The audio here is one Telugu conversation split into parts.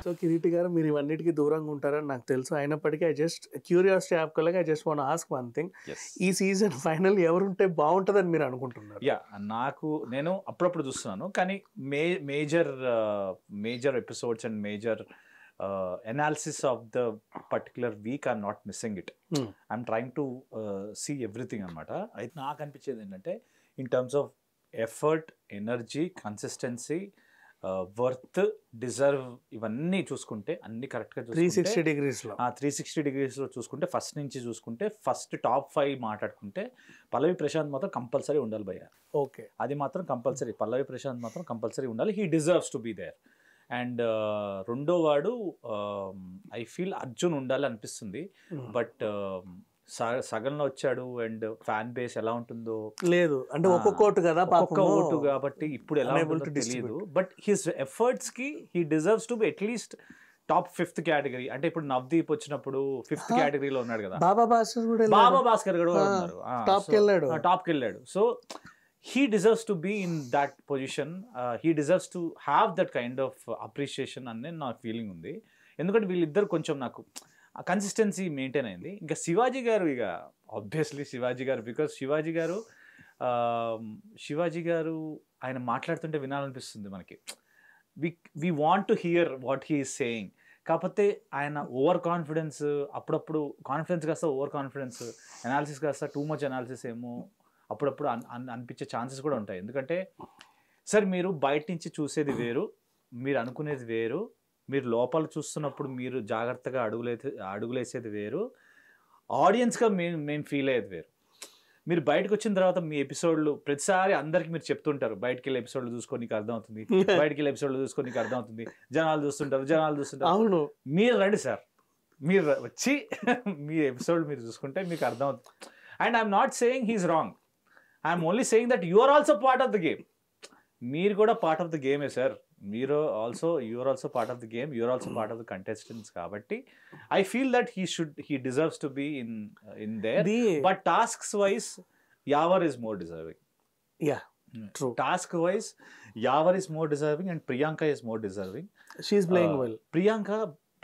సో కిరీటి గారు మీరు ఇవన్నిటికీ దూరంగా ఉంటారని నాకు తెలుసు. అయినప్పటికీ ఐ జస్ట్ క్యూరియాసిటీ యాప్కల్గా I just want ask one thing. ఈ సీజన్ ఫైనల్ ఎవరుంటే బాగుంటుందని మీరు అనుకుంటున్నారు? నేను అప్పుడప్పుడు చూస్తున్నాను, కానీ major episodes and major analysis of the particular week I'm not missing it. I'm trying to see everything అనమాట. అయితే నాకు అనిపించేది ఏంటంటే in terms of effort, energy, consistency, worth, deserve, ఇవన్నీ చూసుకుంటే అన్ని కరెక్ట్గా 360 degreesలో చూసుకుంటే ఫస్ట్ నుంచి చూసుకుంటే ఫస్ట్ టాప్ 5 మాట్లాడుకుంటే పల్లవి ప్రశాంత్ మాత్రం కంపల్సరీ ఉండాలి భయ్య. ఓకే, అది మాత్రం కంపల్సరీ. పల్లవి ప్రశాంత్ మాత్రం కంపల్సరీ ఉండాలి. He deserves to be there. And రెండో వాడు ఐ ఫీల్ అర్జున్ ఉండాలి అనిపిస్తుంది. బట్ సగంలో వచ్చాడు అండ్ ఫ్యాన్ బేస్ ఎలా ఉంటుందో లేదు, అంటే ఒక్కొక్క ఓటు కాబట్టి ఇప్పుడు ఎలా ఉంటుందో తెలియదు. బట్ హిస్ ఎఫర్ట్స్ కి he deserves to be at least top 5th category. అంటే ఇప్పుడు నవదీప్ వచ్చినప్పుడు 5th కేటగిరీలో ఉన్నాడు కదా. బాబా భాస్కర్ కూడా టాప్కి వెళ్ళాడు. So he deserves to be in that position. He deserves to have that kind of appreciation అనే నా ఫీలింగ్ ఉంది. ఎందుకంటే వీళ్ళిద్దరు కొంచెం నాకు కన్సిస్టెన్సీ మెయింటైన్ అయింది. ఇంకా శివాజీ గారు, ఇక ఆబ్వియస్లీ శివాజీ గారు, బికాస్ శివాజీ గారు ఆయన మాట్లాడుతుంటే వినాలనిపిస్తుంది మనకి. We want to hear what he is saying. కాకపోతే ఆయన ఓవర్ కాన్ఫిడెన్స్, అప్పుడప్పుడు కాన్ఫిడెన్స్ కాస్త ఓవర్ కాన్ఫిడెన్స్, అనాలిసిస్ కాస్త టూ మచ్ అనాలిసిస్ ఏమో అప్పుడప్పుడు అనిపించే ఛాన్సెస్ కూడా ఉంటాయి. ఎందుకంటే సార్ మీరు బయట నుంచి చూసేది వేరు, మీరు అనుకునేది వేరు, మీరు లోపల చూస్తున్నప్పుడు మీరు జాగ్రత్తగా అడుగులేసేది వేరు, ఆడియన్స్గా మేము ఫీల్ అయ్యేది వేరు. మీరు బయటకు వచ్చిన తర్వాత మీ ఎపిసోడ్లు ప్రతిసారి అందరికి మీరు చెప్తుంటారు, బయటకు వెళ్ళి ఎపిసోడ్లు చూసుకొని నీకు అర్థమవుతుంది, బయటకు వెళ్ళి ఎపిసోడ్లు చూసుకొని నీకు అర్థమవుతుంది, జనాలు చూస్తుంటారు. అవును, మీరు రండి సార్, మీరు వచ్చి మీ ఎపిసోడ్ మీరు చూసుకుంటే మీకు అర్థమవుతుంది. And I'm not saying he's wrong, I'm only saying that you are also part of the game. మీరు కూడా పార్ట్ ఆఫ్ ద గేమే sir. You are also part of the game, you are also part of the contestants. కాబట్టి I feel that he deserves to be in there. But tasks wise Yawar is more deserving. Task wise Yawar is more deserving and Priyanka is more deserving. She is playing well. Priyanka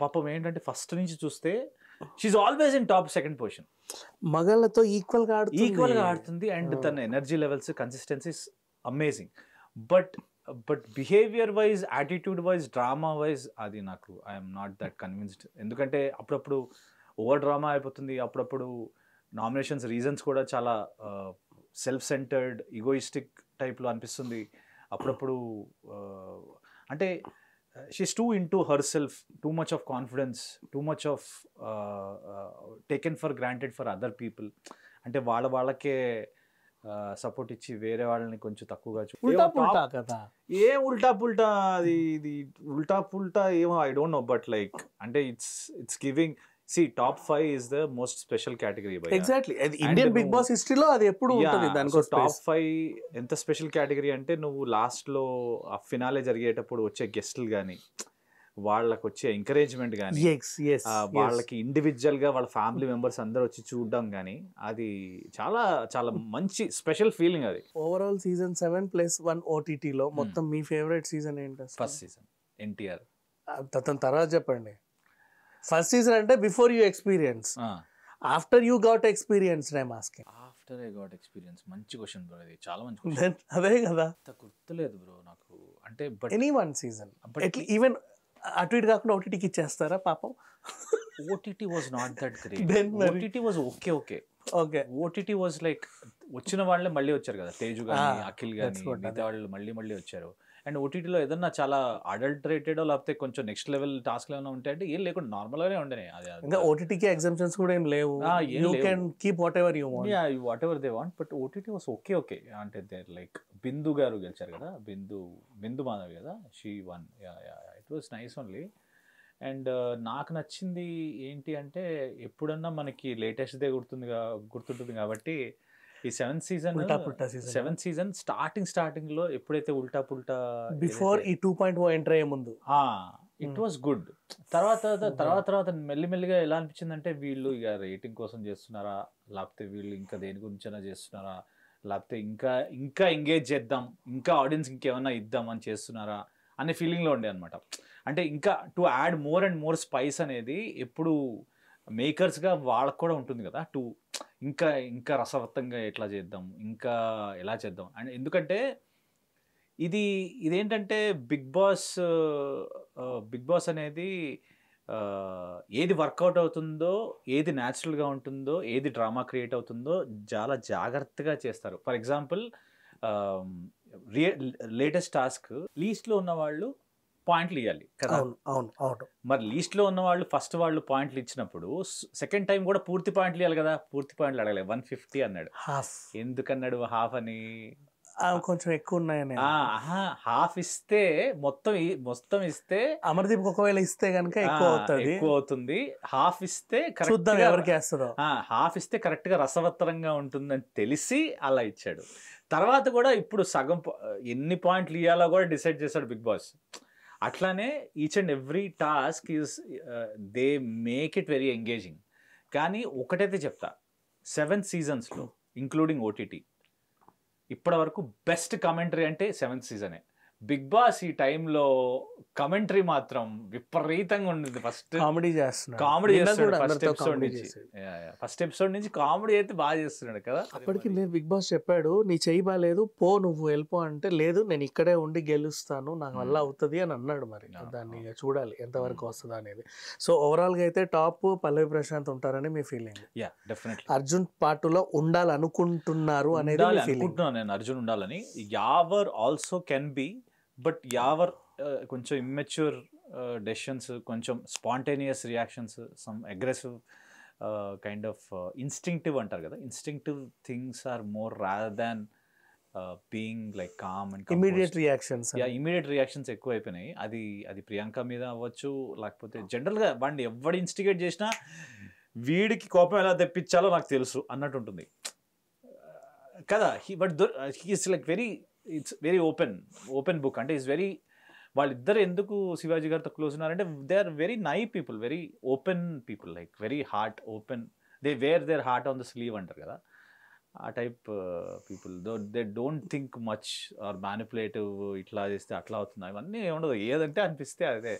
పాపం ఏంటంటే ఫస్ట్ నుంచి చూస్తే she is always in top 2nd position. మగళ్ళతో ఈక్వల్ గా ఆడుతుంది అండ్ తన energy levels, consistencies amazing. But behaviour wise, attitude wise, drama wise అది నాకు ఐఎమ్ నాట్ దట్ కన్విన్స్డ్. ఎందుకంటే అప్పుడప్పుడు ఓవర్ డ్రామా అయిపోతుంది, అప్పుడప్పుడు నామినేషన్స్ రీజన్స్ కూడా చాలా సెల్ఫ్ సెంటర్డ్, ఈగోయిస్టిక్ టైప్లో అనిపిస్తుంది. అప్పుడప్పుడు అంటే she's too into herself, too much of confidence, too much of taken for granted for other people. అంటే వాళ్ళకే సపోర్ట్ ఇచ్చి వేరే వాళ్ళని కొంచెం తక్కువగా ఏ ఉల్టా పుల్టా ఇది ఉల్టా పుల్టా ఏమో I don't know. But like అంటే it's giving. See, top 5 is the most special category. Exactly. Indian Big Boss historyలో అది ఎప్పుడు ఉంటుంది. దానికో టాప్ 5 ఎంత స్పెషల్ కేటగిరీ అంటే నువ్వు లాస్ట్లో ఆ ఫినాలే జరిగేటప్పుడు వచ్చే గెస్ట్లు కానీ, వాళ్ళకి వచ్చే ఎంకరేజ్మెంట్ కానీ, వాళ్ళకి ఇండివిజువల్ గా వాళ్ళ ఫ్యామిలీ మెంబర్స్ అందరూ వచ్చి చూడడం కానీ, అది చాలా చాలా మంచి స్పెషల్ ఫీలింగ్. అది ఓవరాల్ సీజన్ 7 + 1 OTT లో మొత్తం మీ ఫేవరెట్ సీజన్ ఏంటి? First season NTR. తర్వాత చెప్పండి. ఫస్ట్ సీజన్ అంటే before you experience, after you got experience. After I got experience మంచి క్వశ్చన్ బ్రో, ఇది చాలా మంచి క్వశ్చన్. అదే కదా, గుర్తులేదు బ్రో నాకు. అంటే ఎనీ వన్ సీజన్ ఈవెన్ అటు ఇటు కాకుండా ఓటీటీకి ఇచ్చేస్తారా పాపం? OTT was not that great. OTT was okay. OTT was like వచ్చిన వాళ్ళే మళ్ళీ వచ్చారు కదా, తేజు కానీ, అఖిల్ కానీ, మిగతా వాళ్ళు మళ్ళీ వచ్చారు. అండ్ ఓటీటీలో ఏదన్నా చాలా అడల్టరేటెడ్ లేకపోతే కొంచెం నెక్స్ట్ లెవెల్ టాస్క్ ఏమైనా ఉంటాయంటే ఏం లేకుండా నార్మల్గానే ఉండే. ఇంకా ఓటీటీకి ఎగ్జామ్షన్స్ కూడా ఏం లేవు. You can keep what ever you want. What ever they want. But OTT was okay. అంటే లైక్ బిందు గారు గెలిచారు కదా, బిందు మాధవ్ కదా, she won. It was nice only. And నాకు నచ్చింది ఏంటి అంటే ఎప్పుడన్నా మనకి లేటెస్ట్దే గుర్తుంటుంది కాబట్టి ఈ 7th సీజన్ స్టార్టింగ్ లో ఎప్పుడైతే ఉల్టా పుల్టా బిఫోర్ ఈ 2.0 ఎంటర్ అయ్యే ముందు ఇట్ వాస్ గుడ్. తర్వాత మెల్లిమెల్లిగా ఎలా అనిపించిందంటే వీళ్ళు ఇక రేటింగ్ కోసం చేస్తున్నారా, లేకపోతే వీళ్ళు ఇంకా దేని గురించైనా చేస్తున్నారా, లేకపోతే ఇంకా ఎంగేజ్ చేద్దాం, ఇంకా ఆడియన్స్ ఇంకేమన్నా ఇద్దాం అని చేస్తున్నారా అనే ఫీలింగ్లో ఉండే అనమాట. అంటే ఇంకా to add more and more spice అనేది ఎప్పుడు మేకర్స్గా వాళ్ళకు కూడా ఉంటుంది కదా, ఇంకా ఇంకా రసవత్తంగా ఎట్లా చేద్దాం, ఇంకా ఎలా చేద్దాం అండ్ ఎందుకంటే ఇదేంటంటే బిగ్ బాస్ అనేది ఏది వర్కౌట్ అవుతుందో, ఏది న్యాచురల్గా ఉంటుందో, ఏది డ్రామా క్రియేట్ అవుతుందో చాలా జాగ్రత్తగా చేస్తారు. ఫర్ ఎగ్జాంపుల్ లేటెస్ట్ టాస్క్ లీస్ట్లో ఉన్న వాళ్ళు పాయింట్లు ఇవ్వాలి కదా. మరి లీస్ట్లో ఉన్న వాళ్ళు ఫస్ట్ వాళ్ళు పాయింట్లు ఇచ్చినప్పుడు సెకండ్ టైం కూడా పూర్తి పాయింట్లు ఇవ్వాలి కదా. పూర్తి పాయింట్లు అడగలేదు, 150 అన్నాడు. ఎందుకన్నాడు హాఫ్ అని? కొంచెం ఎక్కువ ఉన్నాయని. హాఫ్ ఇస్తే మొత్తం ఇస్తే అమర్దీప్ ఒకవేళ ఇస్తే కనుక ఎక్కువ అవుతుంది. హాఫ్ ఇస్తే హాఫ్ ఇస్తే కరెక్ట్ గా రసవత్తరంగా ఉంటుందని తెలిసి అలా ఇచ్చాడు. తర్వాత కూడా ఇప్పుడు సగం ఎన్ని పాయింట్లు ఇవ్వాలో కూడా డిసైడ్ చేశాడు బిగ్ బాస్. అట్లానే each and every task is they make it very engaging. కానీ ఒకటైతే చెప్తా, 7 seasonsలో ఇంక్లూడింగ్ ఓటీటీ ఇప్పటి వరకు బెస్ట్ కమెంటరీ అంటే 7th సీజనే. బిగ్ బాస్ ఈ టైంలో కమెంటరీ మాత్రం విపరీతంగా ఉండేది. కామెడీ చేస్తున్నాడు ఫస్ట్ ఎపిసోడ్ నుంచి కామెడీ అయితే బాగా చేస్తున్నాడు కదా. అప్పటికి నేను బిగ్ బాస్ చెప్పాడు, నీ చెయ్యి బాగాలేదు, పో నువ్వు వెళ్ళిపో అంటే, లేదు నేను ఇక్కడే ఉండి గెలుస్తాను, నాకు వల్ల అవుతుంది అని అన్నాడు. మరి దాన్ని చూడాలి ఎంతవరకు వస్తుందా అనేది. సో ఓవరాల్గా అయితే టాప్ పల్లవి ప్రశాంత్ ఉంటారని మీ ఫీలింగ్? అర్జున్ పార్ట్ 2లో ఉండాలనుకుంటున్నారు అనేది అనుకుంటున్నాను నేను, అర్జున్ ఉండాలని. Yawar also can be, but Yawar కొంచెం ఇమ్మెచ్యూర్ డెసిషన్స్, కొంచెం spontaneous reactions, some aggressive kind of instinctive అంటారు కదా, instinctive things are more rather than being like calm and immediate reactions ఎక్కువ అయిపోయినాయి. అది ప్రియాంక మీద అవ్వచ్చు, లేకపోతే జనరల్గా వాడిని ఎవడు ఇన్స్టిగేట్ చేసినా వీడికి కోపం ఎలా తెప్పించాలో నాకు తెలుసు అన్నట్టు ఉంటుంది కదా. He is like it's very open book. అంటే ఈస్ వెరీ, వాళ్ళిద్దరు ఎందుకు శివాజీ గారితో క్లోజ్ ఉన్నారంటే they are very naive people, very open people, like very heart open, they wear their heart on the sleeve అంటారు కదా, ఆ type people. They don't think much or manipulative, ఇట్లా చేస్తే అట్లా అవుతుంది, అవన్నీ ఉండదు. ఏదంటే అనిపిస్తే అదే.